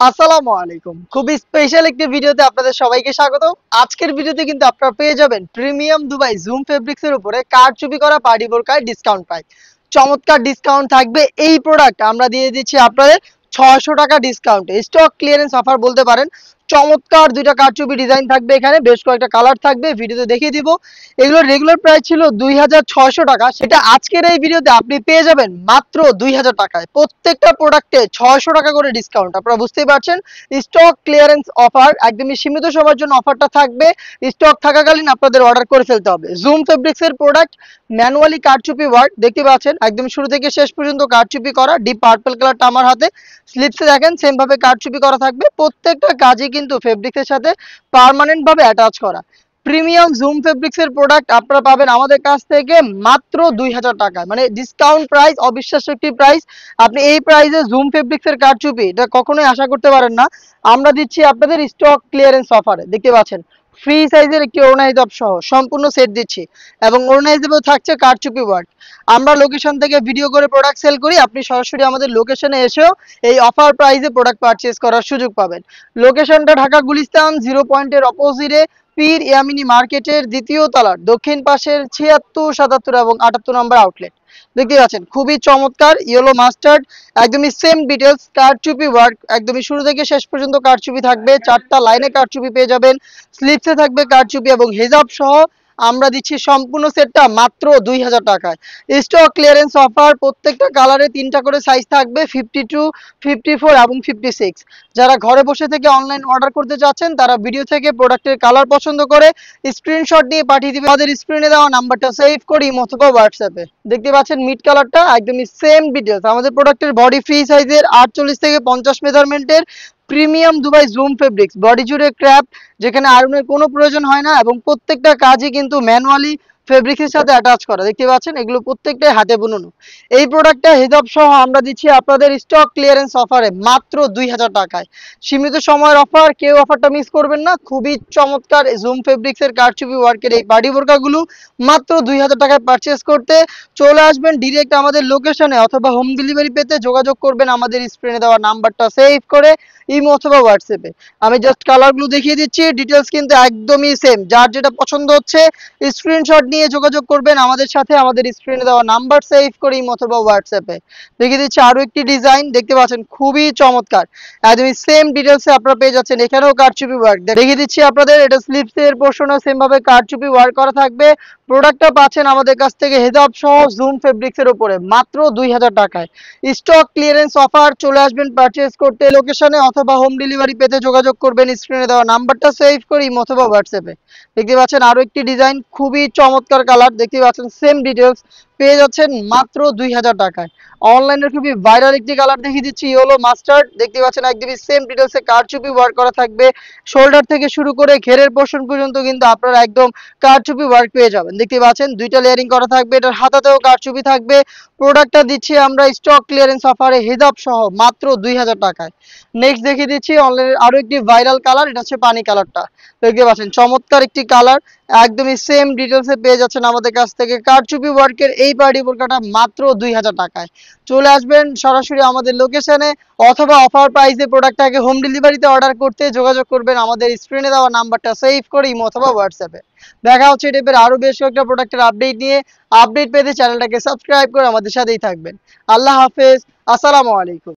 আসসালামু আলাইকুম। খুবই স্পেশাল একটি ভিডিওতে আপনাদের সবাইকে স্বাগত। আজকের ভিডিওতে কিন্তু আপনারা পেয়ে যাবেন প্রিমিয়াম দুবাই জুম ফেব্রিক্স এর উপরে কারচুপি করা পার্টি বোরকায় ডিসকাউন্ট প্রাইস। চমৎকার ডিসকাউন্ট থাকবে। এই প্রোডাক্ট আমরা দিয়ে দিচ্ছি আপনাদের ৬০০ টাকা ডিসকাউন্টে। স্টক ক্লিয়ারেন্স অফার বলতে পারেন। চমৎকার দুইটা কারচুপি ডিজাইন থাকবে, এখানে বেশ কয়েকটা কালার থাকবে, ভিডিওতে দেখিয়ে দিব। এগুলোর রেগুলার প্রাইস ছিল ২৬০০ টাকা, সেটা আজকের এই ভিডিওতে আপনি পেয়ে যাবেন মাত্র ২০০০ টাকায়। প্রত্যেকটা প্রোডাক্টে ৬০০ টাকা করে ডিসকাউন্ট, আপনারা বুঝতেই পারছেন। স্টক ক্লিয়ারেন্স অফার, একদমই সীমিত সময়ের জন্য অফারটা থাকবে। স্টক থাকাকালীন আপনাদের অর্ডার করে ফেলতে হবে। জুম ফেব্রিক্স এর প্রোডাক্ট, ম্যানুয়ালি কারচুপি ওয়ার্ক দেখতে পাচ্ছেন, একদম শুরু থেকে শেষ পর্যন্ত কারচুপি করা। ডিপ পার্পল কালারটা আমার হাতে, স্লিপসে দেখেন সেম ভাবে কারচুপি করা থাকবে। প্রত্যেকটা কাজই কিন্তু ফেব্রিক্সের সাথে পার্মানেন্ট ভাবে অ্যাটাচ করা। প্রিমিয়াম জুম ফেব্রিক্স এর প্রোডাক্ট আপনারা পাবেন আমাদের কাছ থেকে মাত্র ২০০০ টাকায়, মানে ডিসকাউন্ট প্রাইস, অবিশ্বাস্য একটি প্রাইস। আপনি এই প্রাইসে জুম ফেব্রিক্স এর কারচুপি এটা কখনোই আশা করতে পারেন না। আমরা দিচ্ছি আপনাদের স্টক ক্লিয়ারেন্স অফারে, দেখতে পাচ্ছেন ফ্রি সাইজের একটি ওড়না হিজাব সহ সম্পূর্ণ সেট দিচ্ছি, এবং ওড়না হিসেবেও থাকছে কারচুপি ওয়ার্ক। আমরা লোকেশন থেকে ভিডিও করে প্রোডাক্ট সেল করি, আপনি সরাসরি আমাদের লোকেশনে এসেও এই অফার প্রাইসে প্রোডাক্ট পারচেজ করার সুযোগ পাবেন। লোকেশনটা ঢাকা গুলিস্তান 0 পয়েন্টের অপোজিটে পীর ইয়ামিনী মার্কেটের দ্বিতীয় তলার দক্ষিণ পাশের ৭৬, ৭৭ এবং ৭৮ নম্বর আউটলেট। দেখতে পাচ্ছেন খুবই চমৎকার ইয়েলো মাস্টার্ড, একদমই সেম ডিটেলস কারচুপি ওয়ার্ক, একদমই শুরু থেকে শেষ পর্যন্ত কারচুপি থাকবে। 4টা লাইনে কারচুপি পেয়ে যাবেন, স্লিপসে থাকবে কারচুপি এবং হেজাব সহ। আমরা দিচ্ছি সম্পূর্ণ সেটটা মাত্র ২০০০ টাকায়। স্টক ক্লিয়ারেন্স অফার, প্রত্যেকটা কালারে 3টা করে সাইজ থাকবে, 52, 54 এবং 56। যারা ঘরে বসে থেকে অনলাইন অর্ডার করতে চাচ্ছেন তারা ভিডিও থেকে প্রোডাক্টের কালার পছন্দ করে স্ক্রিনশট নিয়ে পাঠিয়ে দিবেন আমাদের স্ক্রিনে দেওয়া নাম্বারটা সেভ করি অথবা হোয়াটসঅ্যাপে। দেখতে পাচ্ছেন মিড কালারটা, একদমই সেম ডিটেলস। আমাদের প্রোডাক্টের বডি ফ্রি সাইজের 48 থেকে 50 মেজারমেন্টের premium Dubai zoom fabrics, body জুড়ে ক্র্যাপ, যেখানে আয়রনের কোনো প্রয়োজন হয় না, এবং প্রত্যেকটা কাজই কিন্তু ম্যানুয়ালি ফেব্রিক্সের সাথে অ্যাটাচ করা। দেখতে পাচ্ছেন এগুলো প্রত্যেকটাই হাতে বুননো। এই প্রোডাক্টটা হিজাব সহ আমরা দিচ্ছি আপনাদের স্টক ক্লিয়ারেন্স অফারে মাত্র ২০০০ টাকায়। সীমিত সময়ের অফার, কেউ অফারটা মিস করবেন না। খুবই চমৎকার জুম ফেব্রিক্সের কারচুপি ওয়ার্কের এই পার্টি বোরকাগুলো মাত্র ২০০০ টাকায় পারচেস করতে চলে আসবেন ডিরেক্ট আমাদের লোকেশনে, অথবা হোম ডেলিভারি পেতে যোগাযোগ করবেন আমাদের স্ক্রিনে দেওয়া নাম্বারটা সেভ করে ইমো অথবা হোয়াটসঅ্যাপে। আমি জাস্ট কালারগুলো দেখিয়ে দিচ্ছি, ডিটেলস কিন্তু একদমই সেম। যার যেটা পছন্দ হচ্ছে স্ক্রিনশট নিয়ে যোগাযোগ করবেন আমাদের সাথে, আমাদের স্ক্রিনে দেওয়া নাম্বার সেভ করে ইমো অথবা হোয়াটসঅ্যাপে। দেখিয়ে দিচ্ছি আরো একটি ডিজাইন, দেখতে পাচ্ছেন খুবই চমৎকার, একদমই সেম ডিটেলসে আপনারা পেয়ে যাচ্ছেন। এখানেও কারচুপি ওয়ার্ক দেখিয়ে দিচ্ছি আপনাদের, এটা স্লিপসের পোর্শনও সেম ভাবে কারচুপি ওয়ার্ক করা থাকবে। প্রোডাক্টটা পাচ্ছেন আমাদের কাছ থেকে হেজাব সহ জুম ফেব্রিক্সের উপরে মাত্র ২০০০ টাকায়। স্টক ক্লিয়ারেন্স অফার, চলে আসবেন পারচেজ করতে লোকেশনে, অথবা হোম ডেলিভারি পেতে যোগাযোগ করবেন স্ক্রিনে দেওয়া নাম্বারটা সেভ করি অথবা হোয়াটসঅ্যাপে। দেখতে পাচ্ছেন আরো একটি ডিজাইন, খুবই চমৎকার কালার, দেখতে পাচ্ছেন সেম ডিটেলস পেয়ে যাচ্ছেন মাত্র ২০০০ টাকায়। অনলাইনের খুবই ভাইরাল একটি কালার দেখিয়ে দিচ্ছি, ইয়েলো মাস্টার্ড। দেখতে পাচ্ছেন একদমই সেম ডিটেলসে কারচুপি ওয়ার্ক করা থাকবে। শোল্ডার থেকে শুরু করে ঘেরের পোর্শন পর্যন্ত কিন্তু আপনারা একদম কারচুপি ওয়ার্ক পেয়ে যাবেন। দেখতে পাচ্ছেন দুইটা লেয়ারিং করা থাকবে, এটার হাতাতেও কারচুপি থাকবে। প্রোডাক্টটা দিচ্ছি আমরা স্টক ক্লিয়ারেন্স অফারে হিজাব সহ মাত্র ২০০০ টাকায়। নেক্সট দেখিয়ে দিচ্ছি অনলাইনের আরো একটি ভাইরাল কালার, এটা হচ্ছে পানি কালারটা। দেখতে পাচ্ছেন চমৎকার একটি কালার, একদমই সেম ডিটেলসে পেয়ে যাচ্ছেন আমাদের কাছ থেকে কারচুপি ওয়ার্কের এই পার্টি বোরকাটা মাত্র ২০০০ টাকায়। চলে আসবেন সরাসরি আমাদের লোকেশনে, অথবা অফার প্রাইসে প্রোডাক্টটাকে হোম ডেলিভারিতে অর্ডার করতে যোগাযোগ করবেন আমাদের স্ক্রিনে দেওয়া নাম্বারটা সেভ করে ইমো অথবা হোয়াটসঅ্যাপে। দেখা হচ্ছে এই টাইপের আরো বেশ কয়েকটা প্রোডাক্টের আপডেট নিয়ে। আপডেট পেতে চ্যানেলটাকে সাবস্ক্রাইব করে আমাদের সাথেই থাকবেন। আল্লাহ হাফেজ, আসসালামু আলাইকুম।